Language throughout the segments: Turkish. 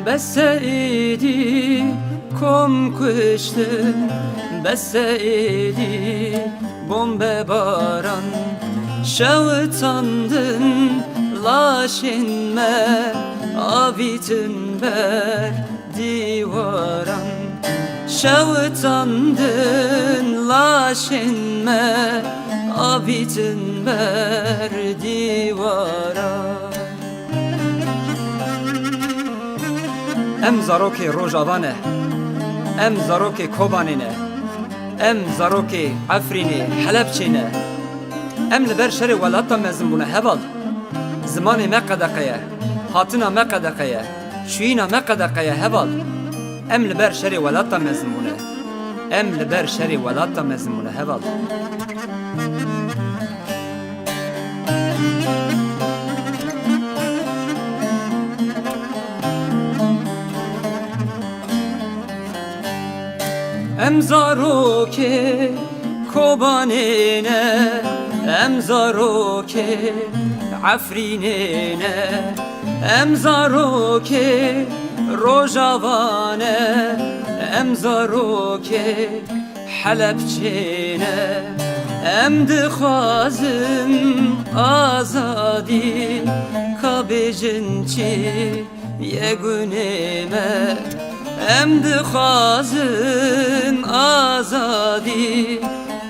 بسیدی کم کشتن بسیدی bombe baran şavtandın laşinme avitin ber divaran şavtandın laşinme avitin ber divaran em zaroke rojavane em zaroke kobanine em zaroke Afrinê Helepçêne em li ber şerê welata mezin bûne heval zimanê me qedeqeye hatina me qedeqeye çûyîna me qedeqeye heval em li ber şerê welata mezin bûne em li ber şerê welata mezin bûne heval em zaroke kobanene em zaroke Afrinêne em zaroke rojavane em zaroke Helepçêne em dixwazim azadî kabêjin çi yegunê me em dixwazim azadî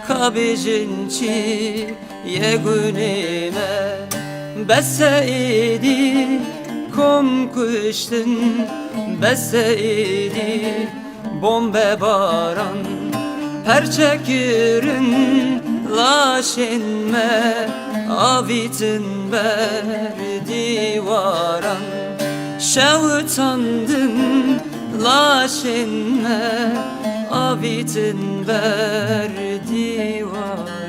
kabêjin çi yegunê me beseidî kom kuştin beseidî bombe baran perçekirin laşin me avitin ber divaran şevtandın laşin me avitin ber divaran